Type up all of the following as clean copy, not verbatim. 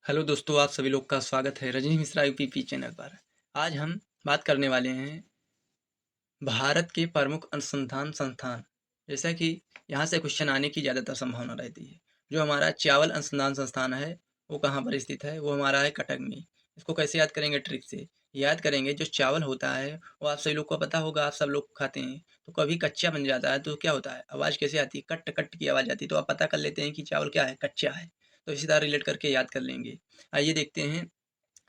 Hello दोस्तों, आप सभी लोग का स्वागत है रजनी मिश्रा यूपीपी चैनल पर। आज हम बात करने वाले हैं भारत के प्रमुख अनुसंधान संस्थान। जैसा कि यहाँ से क्वेश्चन आने की ज़्यादातर संभावना रहती है। जो हमारा चावल अनुसंधान संस्थान है वो कहाँ पर स्थित है? वो हमारा है कटक में। इसको कैसे याद करेंगे? ट्रिक से याद करेंगे। जो चावल होता है वो आप सभी लोग को पता होगा, आप सब लोग खाते हैं। तो कभी कच्चा बन जाता है तो क्या होता है, आवाज़ कैसे आती है? कट कट की आवाज़ आती है। तो आप पता कर लेते हैं कि चावल क्या है, कच्चा है। तो इसी तरह रिलेट करके याद कर लेंगे। आइए देखते हैं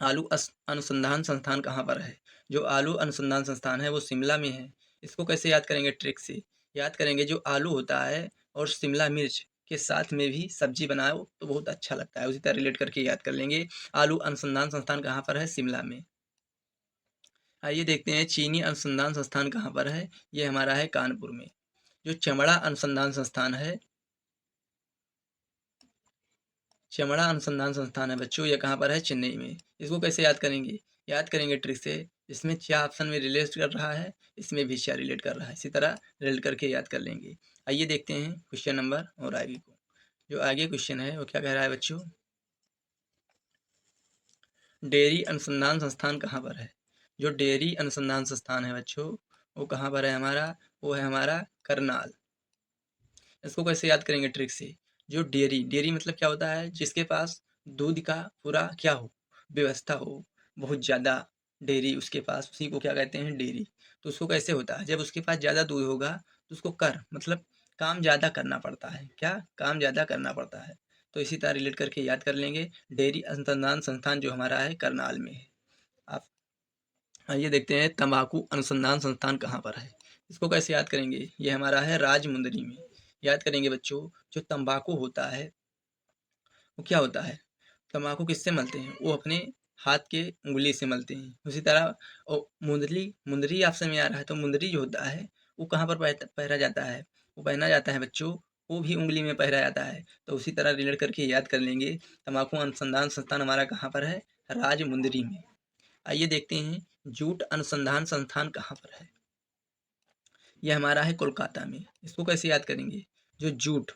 अनुसंधान संस्थान कहाँ पर है। जो आलू अनुसंधान संस्थान है वो शिमला में है। इसको कैसे याद करेंगे? ट्रिक से याद करेंगे। जो आलू होता है और शिमला मिर्च के साथ में भी सब्जी बनाओ तो बहुत अच्छा लगता है। उसी तरह रिलेट करके याद कर लेंगे। आलू अनुसंधान संस्थान कहाँ पर है? शिमला में। आइए देखते हैं चीनी अनुसंधान संस्थान कहाँ पर है। ये हमारा है कानपुर में। जो चमड़ा अनुसंधान संस्थान है, चमड़ा अनुसंधान संस्थान है बच्चों, ये कहाँ पर है? चेन्नई में। इसको कैसे याद करेंगे? याद करेंगे ट्रिक से। इसमें क्या ऑप्शन में रिलेट कर रहा है, इसमें भी क्या रिलेट कर रहा है। इसी तरह रिलेट करके याद कर लेंगे। आइए देखते हैं क्वेश्चन नंबर और आगे को। जो आगे क्वेश्चन है वो क्या कह रहा है बच्चों? डेयरी अनुसंधान संस्थान कहाँ पर है? जो डेयरी अनुसंधान संस्थान है बच्चों, वो कहाँ पर है हमारा? वो है हमारा करनाल। इसको कैसे याद करेंगे? ट्रिक से। जो डेयरी, डेयरी मतलब क्या होता है? जिसके पास दूध का पूरा क्या हो, व्यवस्था हो, बहुत ज़्यादा डेयरी उसके पास, उसी को क्या कहते हैं? डेयरी। तो उसको कैसे होता है? जब उसके पास ज़्यादा दूध होगा तो उसको कर मतलब काम ज़्यादा करना पड़ता है। क्या? काम ज़्यादा करना पड़ता है। तो इसी तरह रिलेट करके याद कर लेंगे। डेयरी अनुसंधान संस्थान जो हमारा है करनाल में है। आप आइए देखते हैं तंबाकू अनुसंधान संस्थान कहाँ पर है। इसको कैसे याद करेंगे? ये हमारा है राजमुंदरी में। याद करेंगे बच्चों। जो तंबाकू होता है वो क्या होता है? तंबाकू किससे मलते हैं? वो अपने हाथ के उंगली से मलते हैं। उसी तरह मुंदरी, मुंदरी ऑप्शन में आ रहा है। तो मुंदरी जो होता है वो कहाँ पर पहना जाता है? वो पहना जाता है बच्चों, वो भी उंगली में पहना जाता है। तो उसी तरह रिलेट करके याद कर लेंगे। तंबाकू अनुसंधान संस्थान हमारा कहाँ पर है? राजमुंदरी में। आइए देखते हैं जूट अनुसंधान संस्थान कहाँ पर है। ये हमारा है कोलकाता में। इसको कैसे याद करेंगे? जो जूट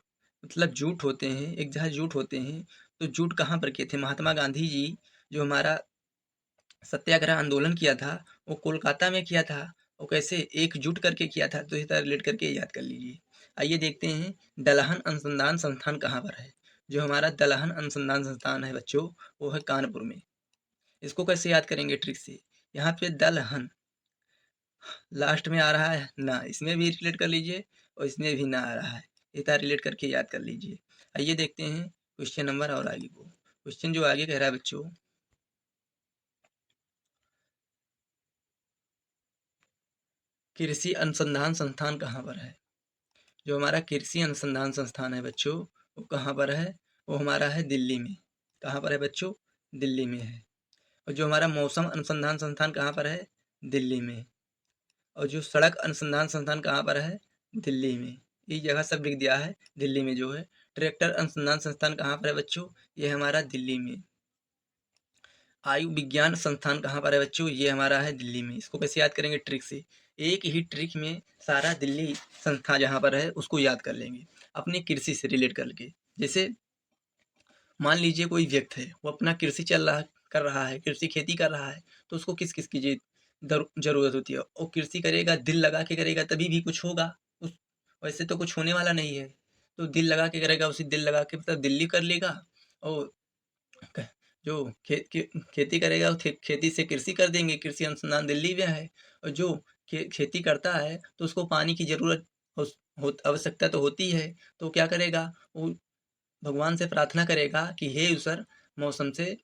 मतलब जूट होते हैं, एक जगह जूट होते हैं। तो जूट कहाँ पर किए थे? महात्मा गांधी जी जो हमारा सत्याग्रह आंदोलन किया था वो कोलकाता में किया था। वो कैसे? एकजुट करके किया था। तो इसी तरह रिलेट करके याद कर लीजिए। आइए देखते हैं दलहन अनुसंधान संस्थान कहाँ पर है। जो हमारा दलहन अनुसंधान संस्थान है बच्चों, वो है कानपुर में। इसको कैसे याद करेंगे? ट्रिक से। यहाँ पे दलहन लास्ट में आ रहा है ना, इसमें भी रिलेट कर लीजिए और इसमें भी ना आ रहा है। इतना रिलेट करके याद कर लीजिए। आइए देखते हैं क्वेश्चन नंबर और आगे को। क्वेश्चन जो आगे कह रहा है बच्चों, कृषि अनुसंधान संस्थान कहाँ पर है? जो हमारा कृषि अनुसंधान संस्थान है बच्चों, वो कहाँ पर है? वो हमारा है दिल्ली में। कहाँ पर है बच्चों? दिल्ली में है। और जो हमारा मौसम अनुसंधान संस्थान कहाँ पर है? दिल्ली में। और जो सड़क अनुसंधान संस्थान कहाँ पर है? दिल्ली में। ये जगह सब लिख दिया है दिल्ली में जो है। ट्रैक्टर अनुसंधान संस्थान कहाँ पर है बच्चों? ये हमारा दिल्ली में। आयु विज्ञान संस्थान कहाँ पर है बच्चों? ये हमारा है दिल्ली में। इसको कैसे याद करेंगे? ट्रिक से। एक ही ट्रिक में सारा दिल्ली संस्थान जहाँ पर है उसको याद कर लेंगे अपनी कृषि से रिलेट करके। जैसे मान लीजिए कोई व्यक्ति है, वो अपना कृषि चल रहा कर रहा है, कृषि खेती कर रहा है। तो उसको किस किस की जरूरत होती है? वो कृषि करेगा, दिल लगा के करेगा तभी भी कुछ होगा। उस वैसे तो कुछ होने वाला नहीं है। तो दिल लगा के करेगा, उसी दिल लगा के मतलब दिल्ली कर लेगा। और क- जो खेती करेगा वो खेती से कृषि कर देंगे। कृषि अनुसंधान दिल्ली में है। और जो खेती करता है तो उसको पानी की जरूरत आवश्यकता तो होती है। तो क्या करेगा? वो भगवान से प्रार्थना करेगा कि हे ईश्वर, मौसम से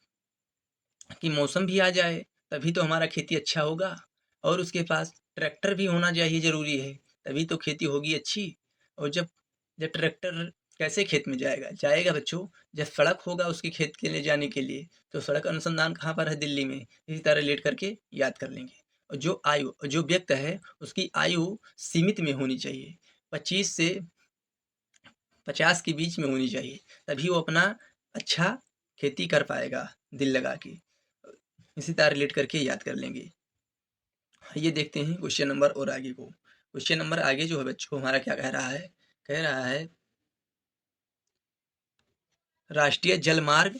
कि मौसम भी आ जाए तभी तो हमारा खेती अच्छा होगा। और उसके पास ट्रैक्टर भी होना चाहिए, जरूरी है। तभी तो खेती होगी अच्छी। और जब जब ट्रैक्टर कैसे खेत में जाएगा? जाएगा बच्चों जब सड़क होगा उसके खेत के लिए जाने के लिए। तो सड़क अनुसंधान कहाँ पर है? दिल्ली में। इसी तरह रिलेट करके याद कर लेंगे। और जो व्यक्ति है उसकी आयु सीमित में होनी चाहिए। 25 से 50 के बीच में होनी चाहिए। तभी वो अपना अच्छा खेती कर पाएगा दिल लगा के। इसी तरह रिलेट करके याद कर लेंगे। ये देखते हैं क्वेश्चन नंबर और आगे को। क्वेश्चन नंबर आगे जो है बच्चों हमारा क्या कह रहा है? कह रहा है राष्ट्रीय जल मार्ग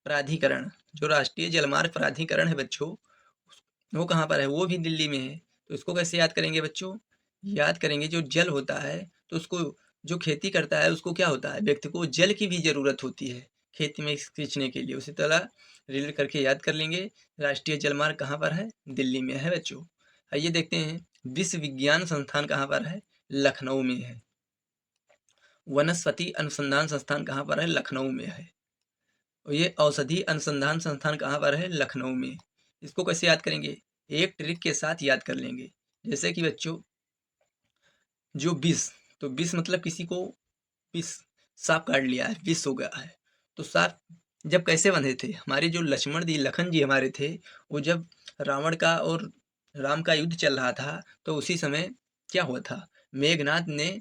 प्राधिकरण, जो राष्ट्रीय जलमार्ग प्राधिकरण है बच्चों, वो कहाँ पर है? वो भी दिल्ली में है। तो इसको कैसे याद करेंगे बच्चों? याद करेंगे, जो जल होता है तो उसको, जो खेती करता है उसको क्या होता है? व्यक्ति को जल की भी जरूरत होती है खेती में सींचने के लिए। उसी तरह रिलेट करके याद कर लेंगे। राष्ट्रीय जलमार्ग कहाँ पर है? दिल्ली में है बच्चों। आइए देखते हैं, विश्व विज्ञान संस्थान कहाँ पर है? लखनऊ में है। वनस्पति अनुसंधान संस्थान कहाँ पर है? लखनऊ में है। और ये औषधि अनुसंधान संस्थान कहाँ पर है? लखनऊ में। इसको कैसे याद करेंगे? एक ट्रिक के साथ याद कर लेंगे। जैसे कि बच्चों, जो विष, तो विष मतलब किसी को विष, सांप काट लिया है, विष हो गया है। तो सांप जब कैसे बंधे थे? हमारे जो लक्ष्मण जी, लखन जी हमारे थे, वो जब रावण का और राम का युद्ध चल रहा था, तो उसी समय क्या हुआ था? मेघनाथ ने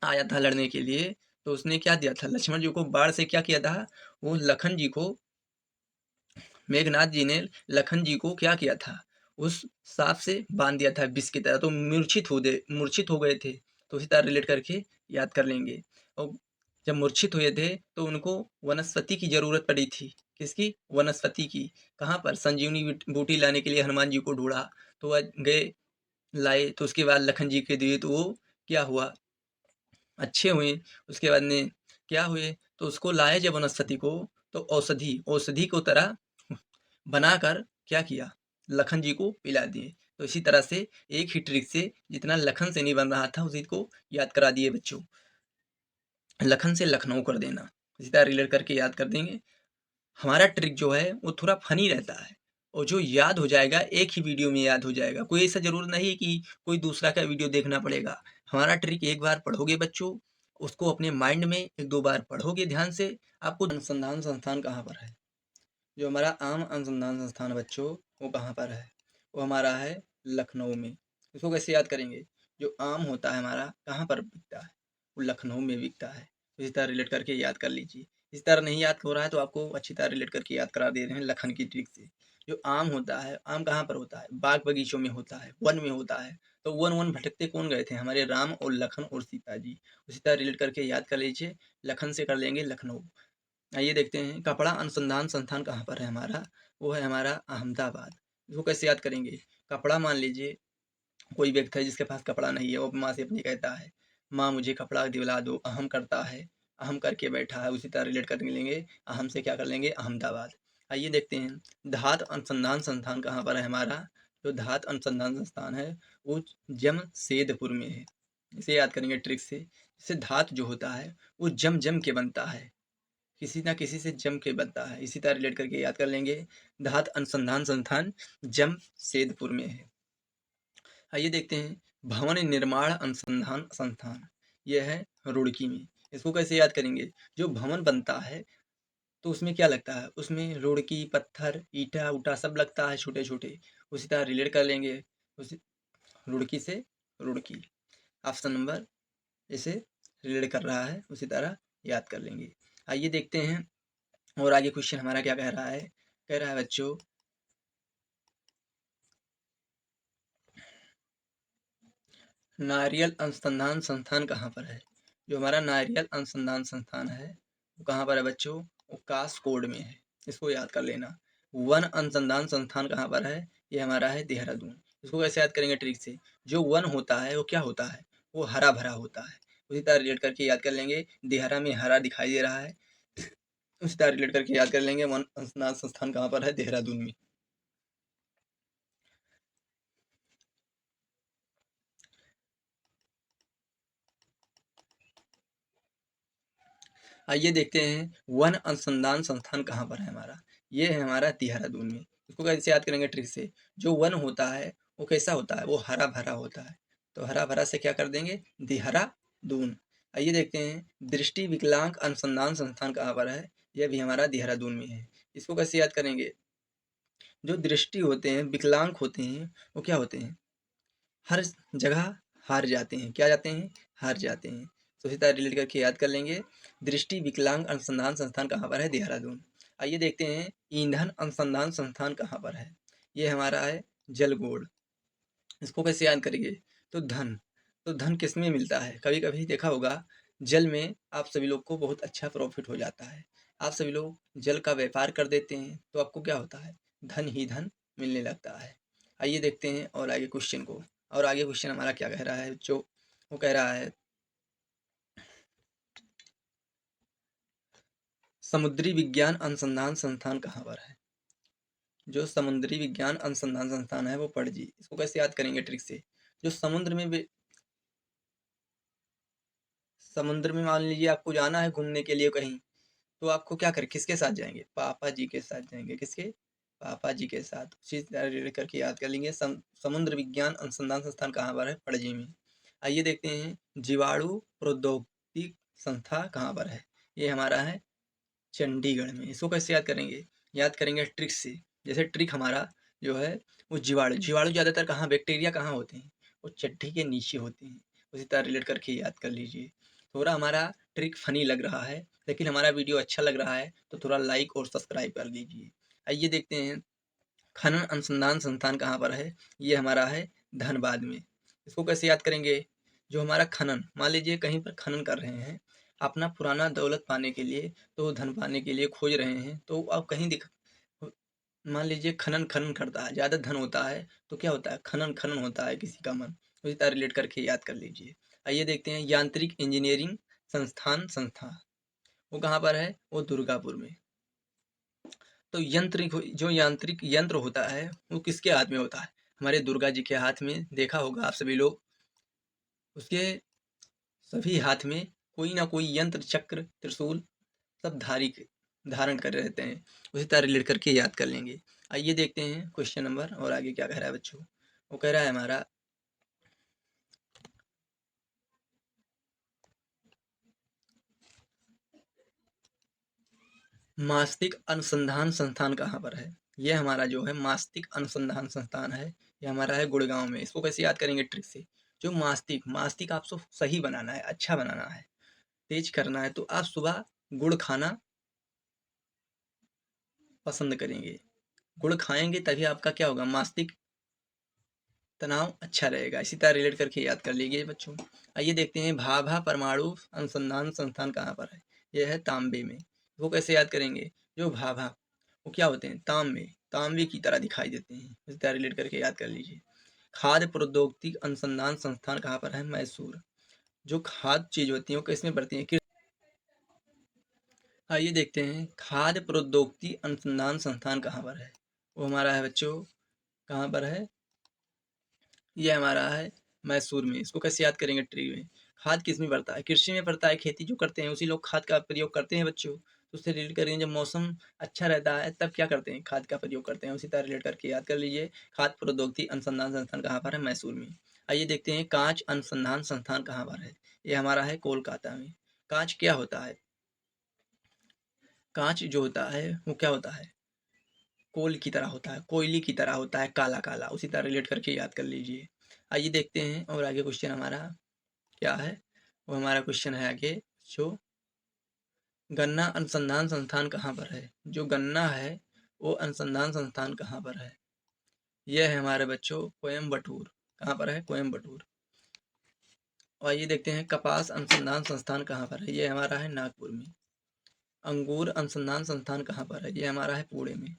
आया था लड़ने के लिए, तो उसने क्या दिया था? लक्ष्मण जी को बाण से क्या किया था? वो लखन जी को, मेघनाथ जी ने लखन जी को क्या किया था? उस सांप से बांध दिया था विष की तरह, तो मूर्छित हो गए थे। तो उसी तरह रिलेट करके याद कर लेंगे। और जब मूर्छित हुए थे तो उनको वनस्पति की जरूरत पड़ी थी। किसकी? वनस्पति की। कहाँ पर? संजीवनी बूटी लाने के लिए हनुमान जी को ढूंढा, तो वह गए, लाए, तो उसके बाद लखन जी के दिए, तो वो क्या हुआ? अच्छे हुए। उसके बाद में क्या हुए? तो उसको लाए जब वनस्पति को, तो औषधि औषधि को तरह बनाकर क्या किया? लखन जी को पिला दिए। तो इसी तरह से एक ही ट्रिक से जितना लखन से नहीं बन रहा था, उसी को याद करा दिए बच्चों। लखन से लखनऊ कर देना, इसी तरह रिलेट करके याद कर देंगे। हमारा ट्रिक जो है वो थोड़ा फनी रहता है, और जो याद हो जाएगा एक ही वीडियो में याद हो जाएगा। कोई ऐसा जरूर नहीं कि कोई दूसरा का वीडियो देखना पड़ेगा। हमारा ट्रिक एक बार पढ़ोगे बच्चों, उसको अपने माइंड में एक दो बार पढ़ोगे ध्यान से, आपको अनुसंधान संस्थान कहाँ पर है? जो हमारा आम अनुसंधान संस्थान है बच्चों, वो कहाँ पर है? वो हमारा है लखनऊ में। इसको कैसे याद करेंगे? जो आम होता है हमारा कहाँ पर बिकता है? वो लखनऊ में बिकता है। इसी तरह रिलेट करके याद कर लीजिए। इस तरह नहीं याद हो रहा है तो आपको अच्छी तरह रिलेट करके याद करा दे रहे हैं लखन की ट्रिक से। जो आम होता है, आम कहाँ पर होता है? बाग बगीचों में होता है, वन में होता है। तो वन वन भटकते कौन गए थे? हमारे राम और लखन और सीता जी। उसी तरह रिलेट करके याद कर लीजिए। लखन से कर लेंगे लखनऊ। आइए देखते हैं, कपड़ा अनुसंधान संस्थान कहाँ पर है हमारा? वो है हमारा अहमदाबाद। इसको कैसे याद करेंगे? कपड़ा, मान लीजिए कोई व्यक्ति है जिसके पास कपड़ा नहीं है, वो माँ से अपनी कहता है, माँ मुझे कपड़ा दिला दो, अहम करता है, अहम करके बैठा है। उसी तरह रिलेट कर लेंगे, अहम से क्या कर लेंगे? अहमदाबाद। आइए देखते हैं, धात अनुसंधान संस्थान कहाँ पर है हमारा? जो धात अनुसंधान संस्थान है वो जमशेदपुर में है। इसे याद करेंगे ट्रिक से। जैसे धात जो होता है वो जम जम के बनता है, किसी ना किसी से जम के बनता है। इसी तरह रिलेट करके याद कर लेंगे। धात अनुसंधान संस्थान जमशेदपुर में है। आइए देखते हैं, भवन निर्माण अनुसंधान संस्थान, यह है रुड़की में। इसको कैसे याद करेंगे? जो भवन बनता है तो उसमें क्या लगता है? उसमें रुड़की, पत्थर, ईटा उटा सब लगता है छोटे छोटे। उसी तरह रिलेट कर लेंगे, उसी रुड़की से रुड़की। ऑप्शन नंबर इसे रिलेट कर रहा है, उसी तरह याद कर लेंगे। आइए देखते हैं और आगे क्वेश्चन हमारा क्या कह रहा है? कह रहा है बच्चों, नारियल अनुसंधान संस्थान कहाँ पर है? जो हमारा नारियल अनुसंधान संस्थान है वो कहाँ पर है बच्चों? वो कासकोड में है। इसको याद कर लेना। वन अनुसंधान संस्थान कहाँ पर है? ये हमारा है देहरादून। इसको कैसे याद करेंगे ट्रिक से? जो वन होता है वो क्या होता है? वो हरा भरा होता है। उसी तरह रिलेट करके याद कर लेंगे, देहरा में हरा दिखाई दे रहा है। उसी तरह रिलेट करके याद कर लेंगे, वन अनुसंधान संस्थान कहाँ पर है? देहरादून में। आइए देखते हैं, वन अनुसंधान संस्थान कहाँ पर है हमारा? ये है हमारा देहरादून में। इसको कैसे याद करेंगे ट्रिक से? जो वन होता है वो कैसा होता है? वो हरा भरा होता है। तो हरा भरा से क्या कर देंगे? देहरादून। आइए देखते हैं, दृष्टि विकलांग अनुसंधान संस्थान कहाँ पर है? यह भी हमारा देहरादून में है। इसको कैसे याद करेंगे? जो दृष्टि होते हैं, विकलांग होते हैं, वो क्या होते हैं? हर जगह हार जाते हैं। क्या जाते हैं? हार जाते हैं। तो इसी तरह रिलेट करके याद कर लेंगे। दृष्टि विकलांग अनुसंधान संस्थान कहाँ पर है? देहरादून। आइए देखते हैं, ईंधन अनुसंधान संस्थान कहाँ पर है? ये हमारा है जलगोड़। इसको कैसे याद करेंगे? तो धन, तो धन किस में मिलता है? कभी कभी देखा होगा, जल में आप सभी लोग को बहुत अच्छा प्रॉफिट हो जाता है। आप सभी लोग जल का व्यापार कर देते हैं तो आपको क्या होता है, धन ही धन मिलने लगता है। आइए देखते हैं और आगे क्वेश्चन को। और आगे क्वेश्चन हमारा क्या कह रहा है बच्चों, वो कह रहा है समुद्री विज्ञान अनुसंधान संस्थान कहाँ पर है। जो समुद्री विज्ञान अनुसंधान संस्थान है वो पणजी। इसको कैसे याद करेंगे ट्रिक से। जो समुद्र में मान लीजिए आपको जाना है घूमने के लिए कहीं, तो आपको क्या करें, किसके साथ जाएंगे, पापा जी के साथ जाएंगे। किसके, पापा जी के साथ। उसी तरह करके याद कर लेंगे। समुद्र विज्ञान अनुसंधान संस्थान कहाँ पर है, पणजी में। आइए देखते हैं जीवाणु प्रौद्योगिकी संस्था कहाँ पर है। ये हमारा है चंडीगढ़ में। इसको कैसे याद करेंगे, याद करेंगे ट्रिक से। जैसे ट्रिक हमारा जो है वो जीवाणु ज़्यादातर कहाँ, बैक्टीरिया कहाँ होते हैं, वो चड्डी के नीचे होते हैं। उसी तरह रिलेट करके याद कर लीजिए। थोड़ा हमारा ट्रिक फनी लग रहा है, लेकिन हमारा वीडियो अच्छा लग रहा है तो थोड़ा लाइक और सब्सक्राइब कर दीजिए। आइए देखते हैं खनन अनुसंधान संस्थान कहाँ पर है। ये हमारा है धनबाद में। इसको कैसे याद करेंगे, जो हमारा खनन, मान लीजिए कहीं पर खनन कर रहे हैं अपना पुराना दौलत पाने के लिए, तो धन पाने के लिए खोज रहे हैं, तो आप कहीं मान लीजिए खनन खनन करता है, ज़्यादा धन होता है तो क्या होता है, खनन खनन होता है किसी का मन। उसी तरह रिलेट करके याद कर लीजिए। आइए देखते हैं यांत्रिक इंजीनियरिंग संस्था, वो कहाँ पर है, वो दुर्गापुर में। तो जो यांत्रिक यंत्र होता है वो किसके हाथ में होता है, हमारे दुर्गा जी के हाथ में। देखा होगा आप सभी लोग, उसके सभी हाथ में कोई ना कोई यंत्र, चक्र, त्रिशूल सब धारण कर रहते हैं। उसी तरह रिलेट करके याद कर लेंगे। आइए देखते हैं क्वेश्चन नंबर और आगे क्या कह रहा है बच्चों। वो कह रहा है हमारा मास्तिक अनुसंधान संस्थान कहाँ पर है। ये हमारा जो है मास्तिक अनुसंधान संस्थान है, ये हमारा है गुड़गांव में। इसको कैसे याद करेंगे ट्रिक से। जो मास्तिक आपको सही बनाना है, अच्छा बनाना है, तेज करना है, तो आप सुबह गुड़ खाना पसंद करेंगे। गुड़ खाएंगे तभी आपका क्या होगा, मास्तिक तनाव अच्छा रहेगा। इसी तरह रिलेट करके याद कर लीजिए बच्चों। आइए देखते हैं भाभा परमाणु अनुसंधान संस्थान कहाँ पर है। यह है तांबे में। वो कैसे याद करेंगे, जो भाभा वो क्या होते हैं, तांबे की तरह दिखाई देते हैं। इसी तरह रिलेट करके याद कर लीजिए। खाद्य प्रौद्योगिकी अनुसंधान संस्थान कहाँ पर है, मैसूर। जो खाद्य चीज होती है वो किसमें पड़ती है, आइए देखते हैं खाद्य प्रौद्योगिकी अनुसंधान संस्थान कहाँ पर है। वो हमारा है बच्चों, कहाँ पर है, ये हमारा है मैसूर में। इसको कैसे याद करेंगे ट्री में। खाद किस में पड़ता है, कृषि में पड़ता है। खेती जो करते हैं उसी लोग खाद का प्रयोग करते हैं बच्चों। तो उससे रिलेट करेंगे, जब मौसम अच्छा रहता है तब क्या करते हैं, खाद का प्रयोग करते हैं। उसी तरह रिलेट करके याद कर लीजिए। खाद्य प्रौद्योगिकी अनुसंधान संस्थान कहाँ पर है, मैसूर में। आइए देखते हैं कांच अनुसंधान संस्थान कहाँ पर है। ये हमारा है कोलकाता में। कांच क्या होता है, कांच जो होता है वो क्या होता है, कोल की तरह होता है, कोयले की तरह होता है, काला काला। उसी तरह रिलेट करके याद कर लीजिए। आइए देखते हैं और आगे क्वेश्चन हमारा क्या है। वो हमारा क्वेश्चन है आगे, जो गन्ना अनुसंधान संस्थान कहाँ पर है। जो गन्ना है वो अनुसंधान संस्थान कहाँ पर है। यह है हमारे बच्चों कोयम्बटूर। कहाँ पर है, कोयम्बटूर। और आइए देखते हैं कपास अनुसंधान संस्थान कहाँ पर है। ये हमारा है नागपुर में। अंगूर अनुसंधान संस्थान कहाँ पर है, ये हमारा है पुणे में।